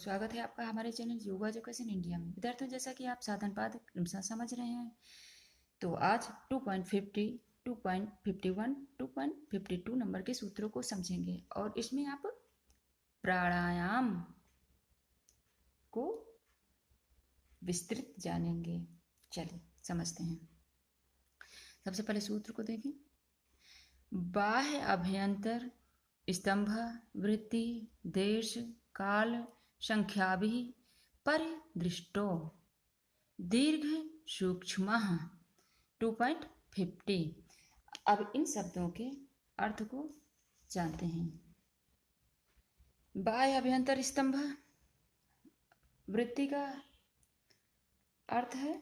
स्वागत है आपका हमारे चैनल योगा एजुकेशन इंडिया में। विद्यार्थियों, जैसा कि आप साधन पाठ क्रमशः समझ रहे हैं, तो आज 2.50, 2.51, 2.52 नंबर के सूत्रों को समझेंगे और इसमें आप प्राणायाम को विस्तृत जानेंगे। चलिए समझते हैं। सबसे पहले सूत्र को देखें। बाह्य अभ्यंतर स्तंभ वृत्ति देश काल संख्याभिः परिदृष्टो दीर्घ सूक्ष्म 2.50। अब इन शब्दों के अर्थ को जानते हैं। बाह्य अभ्यंतर स्तंभ वृत्ति का अर्थ है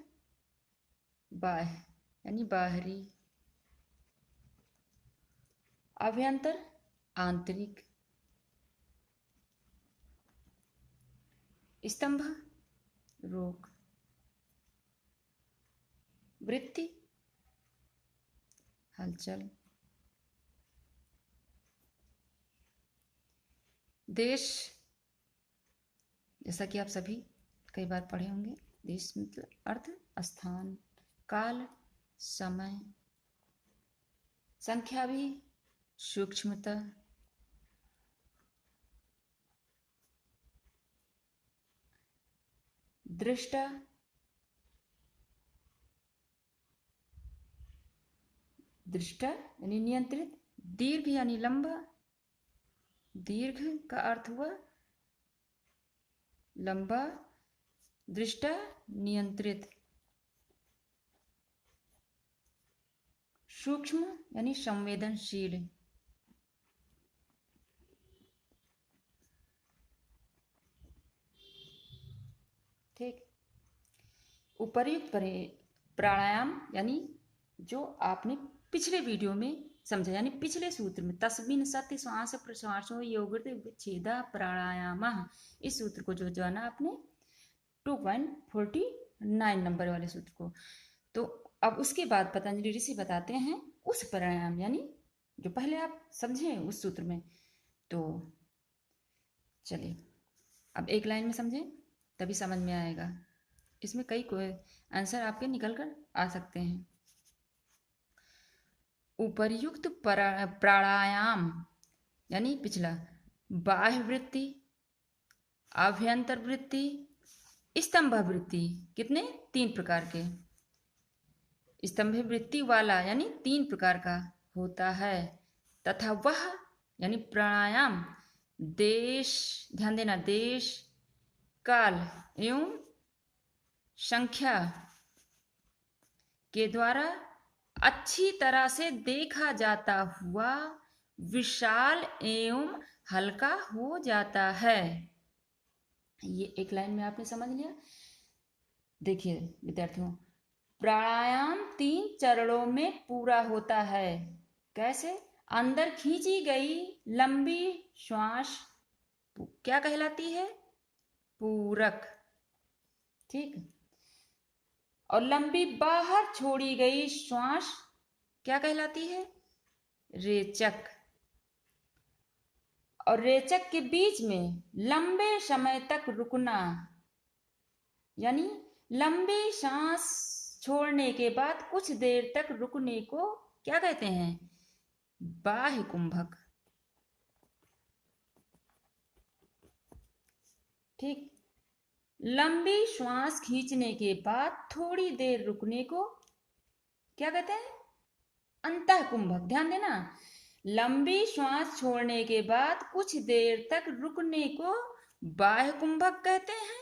बाह्य यानी बाहरी, अभ्यंतर आंतरिक, स्तंभ रोक, वृत्ति हलचल, देश जैसा कि आप सभी कई बार पढ़े होंगे, देश मतलब अर्थ स्थान, काल समय, संख्या भी सूक्ष्मता, दृष्टा दृष्टा यानी नियंत्रित, दीर्घ यानी लंबा, दीर्घ का अर्थ हुआ लंबा, दृष्टा नियंत्रित, सूक्ष्म यानी संवेदनशील। ठीक, उपर्युक्त प्राणायाम यानी जो आपने पिछले वीडियो में समझा, यानी पिछले सूत्र में तस्मिन् सति श्वास प्रश्वासो योगित विच्छेदा प्राणायाम, इस सूत्र को जो जाना आपने 2.49 नंबर वाले सूत्र को। तो अब उसके बाद पतंजलि ऋषि बताते हैं उस प्राणायाम यानी जो पहले आप समझे उस सूत्र में। तो चलिए अब एक लाइन में समझें तभी समझ में आएगा। इसमें कई आंसर आपके निकल कर आ सकते हैं। उपर्युक्त प्राणायाम यानी पिछला बाह्य वृत्ति, आभ्यंतर वृत्ति, स्तंभ वृत्ति, कितने 3 प्रकार के। स्तंभ वृत्ति वाला यानी 3 प्रकार का होता है तथा वह यानी प्राणायाम देश, ध्यान देना, देश काल एवं संख्या के द्वारा अच्छी तरह से देखा जाता हुआ विशाल एवं हल्का हो जाता है। ये एक लाइन में आपने समझ लिया। देखिए विद्यार्थियों, प्राणायाम 3 चरणों में पूरा होता है। कैसे? अंदर खींची गई लंबी श्वास क्या कहलाती है? पूरक। ठीक, और लंबी बाहर छोड़ी गई श्वास क्या कहलाती है? रेचक। और रेचक के बीच में लंबे समय तक रुकना यानी लंबी सांस छोड़ने के बाद कुछ देर तक रुकने को क्या कहते हैं? बाह्य कुंभक। ठीक, लंबी श्वास खींचने के बाद थोड़ी देर रुकने को क्या कहते हैं? अंतः कुंभक। ध्यान देना, लंबी श्वास छोड़ने के बाद कुछ देर तक रुकने को बाह्य कुंभक कहते हैं।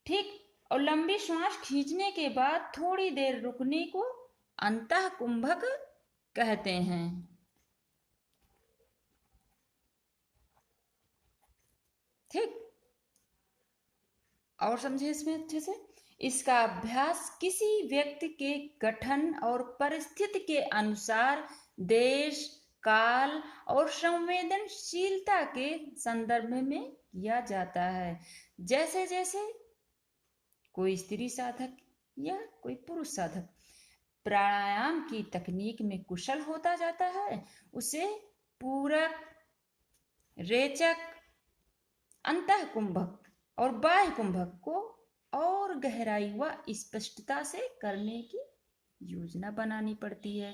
ठीक, और लंबी श्वास खींचने के बाद थोड़ी देर रुकने को अंतः कुंभक कहते हैं। ठीक, और समझे इसमें अच्छे से। इसका अभ्यास किसी व्यक्ति के गठन और परिस्थिति के अनुसार देश काल और संवेदनशीलता के संदर्भ में किया जाता है। जैसे जैसे कोई स्त्री साधक या कोई पुरुष साधक प्राणायाम की तकनीक में कुशल होता जाता है, उसे पूरक, रेचक, अंतः कुंभक और बाह्य कुंभक को और गहराई व स्पष्टता से करने की योजना बनानी पड़ती है।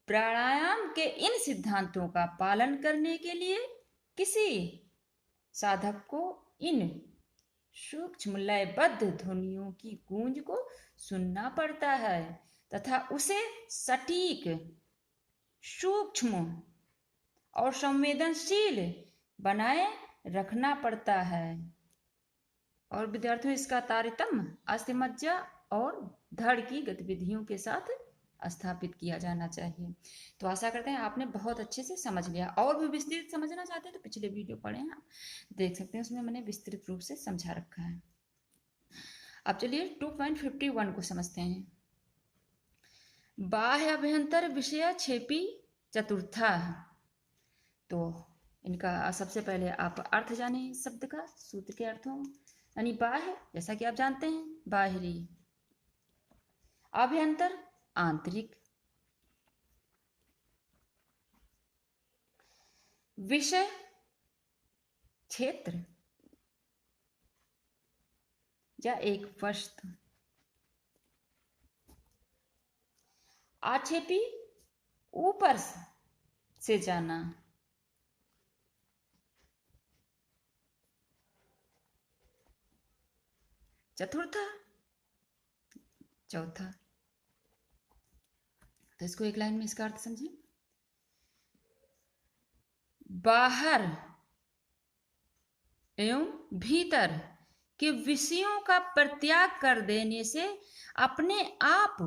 प्राणायाम के इन सिद्धांतों का पालन करने के लिए किसी साधक को इन सूक्ष्म लयबद्ध ध्वनियों की गूंज को सुनना पड़ता है तथा उसे सटीक, सूक्ष्म और संवेदनशील बनाए रखना पड़ता है। और विद्यार्थियों, इसका तारतम्य अस्थिमज्जा और धड़ की गतिविधियों के साथ स्थापित किया जाना चाहिए। तो आशा करते हैं आपने बहुत अच्छे से समझ लिया। और भी विस्तृत समझना चाहते हैं तो पिछले वीडियो पढ़े हैं, आप देख सकते हैं, उसमें मैंने विस्तृत रूप से समझा रखा है। अब चलिए 2.51 को समझते हैं। बाह्य अभ्यंतर विषय छेपी चतुर्था। तो इनका सबसे पहले आप अर्थ जाने शब्द का, सूत्र के अर्थों। यानी बाह्य, जैसा कि आप जानते हैं, बाहरी। अभ्यंतर, आंतरिक। विषय, क्षेत्र या एक वस्तु। आक्षेपी, ऊपर से जाना। चतुर्था, चौथा। तो इसको एक लाइन में इसका अर्थ समझिए। बाहर एवं भीतर के विषयों का परित्याग कर देने से अपने आप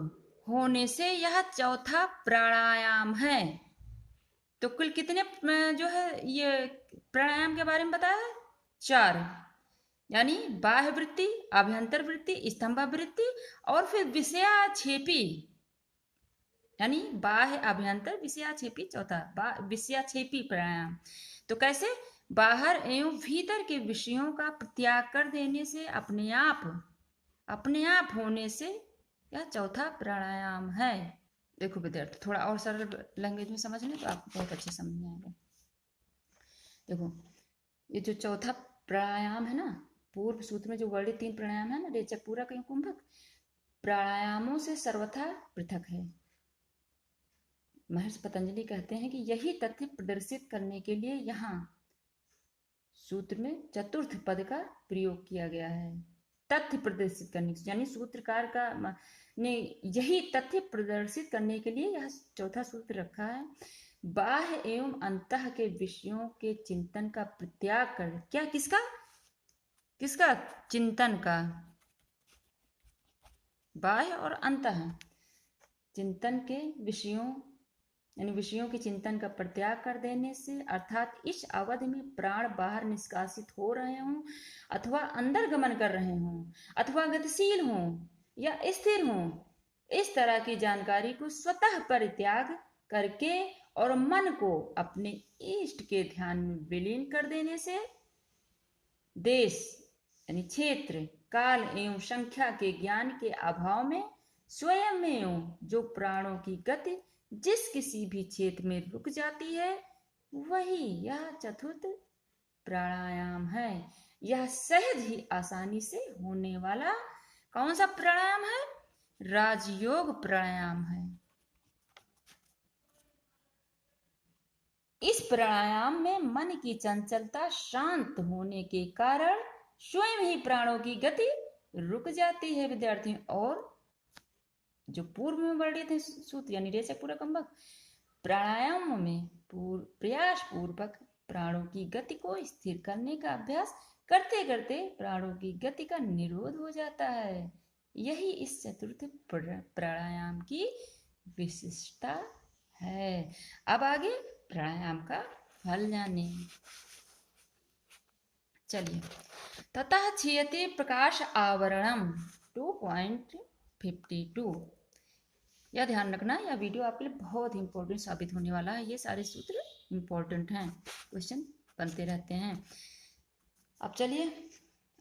होने से यह चौथा प्राणायाम है। तो कुल कितने जो है ये प्राणायाम के बारे में बताया है? 4। यानी बाह्य वृत्ति, अभ्यंतर वृत्ति, स्तंभ वृत्ति और फिर विषयाक्षेपी, यानी बाह्य, अभ्यंतर, विषयाक्षेपी चौथा विषयाक्षेपी प्राणायाम। तो कैसे? बाहर एवं भीतर के विषयों का त्याग कर देने से अपने आप होने से यह चौथा प्राणायाम है। देखो विद्यार्थी, थोड़ा और सरल लैंग्वेज में समझ लें तो आपको बहुत अच्छे समझ में आएगा। देखो, ये जो चौथा प्राणायाम है ना, पूर्व सूत्र में जो वर्णित 3 प्राणायाम है ना, रेचक, पूरक एवं कुंभक, प्राणायामों से सर्वथा पृथक है। महर्षि पतंजलि कहते हैं कि यही तथ्य प्रदर्शित करने के लिए यहाँ सूत्र में चतुर्थ पद का प्रयोग किया गया है। तथ्य प्रदर्शित करने, यानी सूत्रकार का ने यही तथ्य प्रदर्शित करने के लिए यह चौथा सूत्र रखा है। बाह्य एवं अंतः के विषयों के चिंतन का परित्याग कर, क्या, किसका चिंतन का, बाह्य और अंतः चिंतन के विषयों, यानी विषयों के चिंतन का परित्याग कर देने से, अर्थात इस अवधि में प्राण बाहर निष्कासित हो रहे हों अथवा अंदर गमन कर रहे हों अथवा गतिशील हों या स्थिर हों, इस तरह की जानकारी को स्वतः परित्याग करके और मन को अपने इष्ट के ध्यान में विलीन कर देने से देश, यानी क्षेत्र, काल एवं संख्या के ज्ञान के अभाव में स्वयं में जो प्राणों की गति जिस किसी भी क्षेत्र में रुक जाती है, वही यह चतुर्थ प्राणायाम है। यह सहज ही आसानी से होने वाला कौन सा प्राणायाम है? राजयोग प्राणायाम है। इस प्राणायाम में मन की चंचलता शांत होने के कारण स्वयं ही प्राणों की गति रुक जाती है विद्यार्थियों। और जो पूर्व में वर्णित है सूत्र, यानी रेचक, पूरक, कुंभक, प्राणायाम में प्रयास पूर्वक प्राणों की गति को स्थिर करने का अभ्यास करते करते प्राणों की गति का निरोध हो जाता है। यही इस चतुर्थ प्राणायाम की विशिष्टता है। अब आगे प्राणायाम का फल जाने। चलिए, ततः क्षीयते प्रकाश आवरणम 2.52। यह ध्यान रखना, यह वीडियो आपके लिए बहुत ही इंपॉर्टेंट साबित होने वाला है। ये सारे सूत्र इंपॉर्टेंट हैं, क्वेश्चन बनते रहते हैं। अब चलिए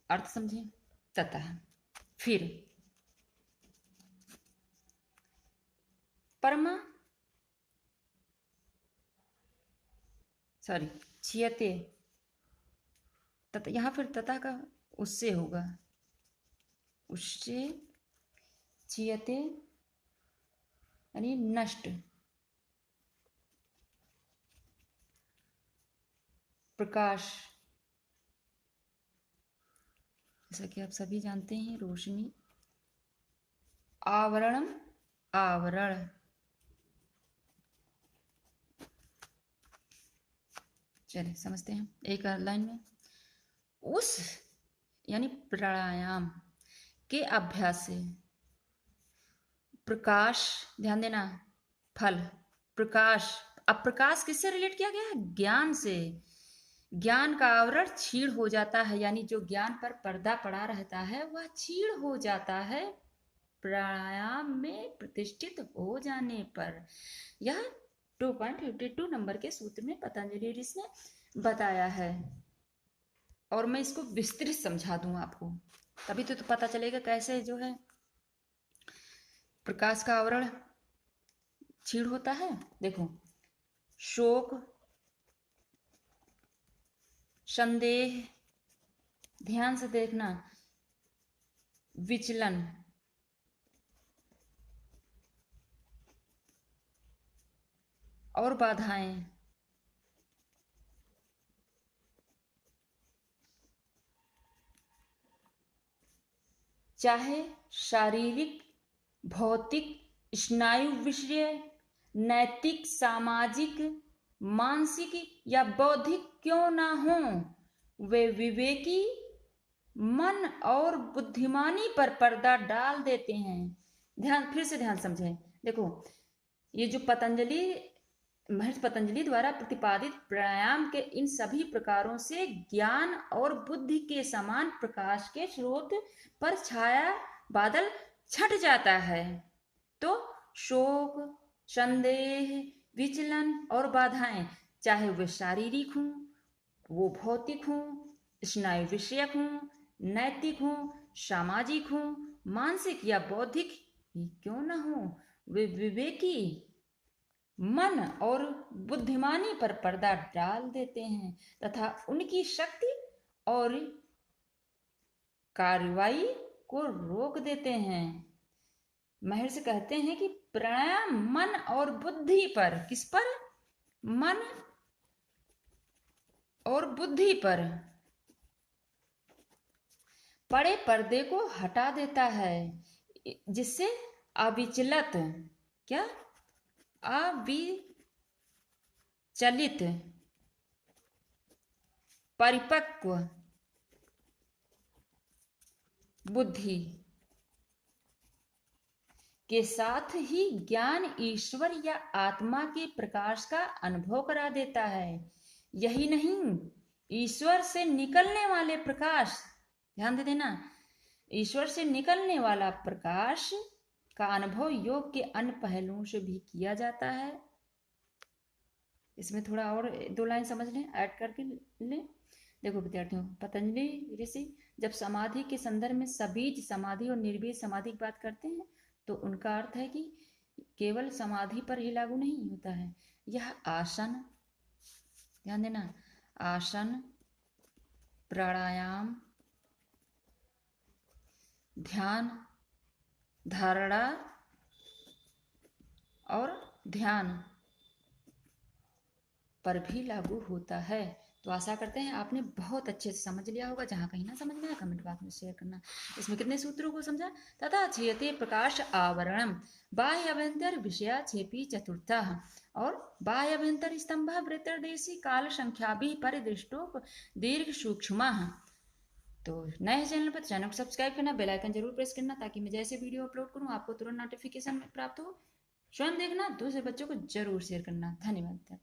अर्थ समझें। ततः, फिर, क्षीयते, तथा यहाँ फिर तथा का उससे होगा, उससे क्षीयते यानी नष्ट, प्रकाश जैसा कि आप सभी जानते हैं, रोशनी, आवरणम आवरण। चलिए समझते हैं एक लाइन में। उस यानी प्राणायाम के अभ्यास से प्रकाश, ध्यान देना, फल, प्रकाश। अब प्रकाश किससे रिलेट किया गया है? ज्ञान से। ज्ञान का आवरण क्षीण हो जाता है, यानी जो ज्ञान पर पर्दा पड़ा रहता है वह क्षीण हो जाता है प्राणायाम में प्रतिष्ठित हो जाने पर। यह 2.52 नंबर के सूत्र में पतंजलि ऋषि ने बताया है, और मैं इसको विस्तृत समझा दूं आपको, तभी तो पता चलेगा कैसे जो है प्रकाश का आवरण क्षीण होता है। देखो, शोक, संदेह, ध्यान से देखना, विचलन, और बाधाएं, चाहे शारीरिक, भौतिक, स्नायु विषय, नैतिक, सामाजिक, मानसिक या बौद्धिक क्यों ना हो, वे विवेकी मन और बुद्धिमानी पर पर्दा डाल देते हैं। ध्यान, फिर से ध्यान समझें। देखो, ये जो महर्षि पतंजलि द्वारा प्रतिपादित प्राणायाम के इन सभी प्रकारों से ज्ञान और बुद्धि के समान प्रकाश के स्रोत पर छाया बादल छट जाता है। तो शोक, संदेह, विचलन और बाधाएं, चाहे वे शारीरिक हों, वो भौतिक हों, स्नायु विषयक हों, नैतिक हों, सामाजिक हों, मानसिक या बौद्धिक ही क्यों न हो, वे विवेकी मन और बुद्धिमानी पर पर्दा डाल देते हैं तथा उनकी शक्ति और कार्रवाई को रोक देते हैं। महर्षि कहते हैं कि प्राणायाम मन और बुद्धि पर, किस पर? मन और बुद्धि पर पड़े पर्दे को हटा देता है, जिससे अविचलित, क्या? अविचलित, परिपक्व बुद्धि के साथ ही ज्ञान, ईश्वर या आत्मा के प्रकाश का अनुभव करा देता है। यही नहीं, ईश्वर से निकलने वाले प्रकाश, ध्यान दे देना, ईश्वर से निकलने वाला प्रकाश का अनुभव योग के अन्य पहलुओं से भी किया जाता है। इसमें थोड़ा और 2 लाइन समझ लें, ऐड करके लें। देखो विद्यार्थियों, पतंजलि ऋषि जब समाधि के संदर्भ में सबीज समाधि और निर्बीज समाधि की बात करते हैं तो उनका अर्थ है कि केवल समाधि पर ही लागू नहीं होता है। यह आसन, ध्यान देना, आसन, प्राणायाम, ध्यान, धारणा और ध्यान पर भी लागू होता है। तो आशा करते हैं आपने बहुत अच्छे से समझ लिया होगा। जहाँ कहीं ना समझ में आया कमेंट बॉक्स में शेयर करना। इसमें कितने सूत्रों को समझा? तथा क्षीयते प्रकाश आवरणम, बाह्य अभ्यंतर विषया छेपी चतुर्थ, और बाह्य अभ्यंतर स्तंभ वृत्तदेशी काल संख्या भी परिदृष्टो दीर्घ सूक्ष्म। तो नए चैनल पर चैनल को सब्सक्राइब करना, बेल आइकन जरूर प्रेस करना, ताकि मैं जैसे वीडियो अपलोड करूँ आपको तुरंत नोटिफिकेशन प्राप्त हो। स्वयं देखना, दूसरे बच्चों को जरूर शेयर करना। धन्यवाद।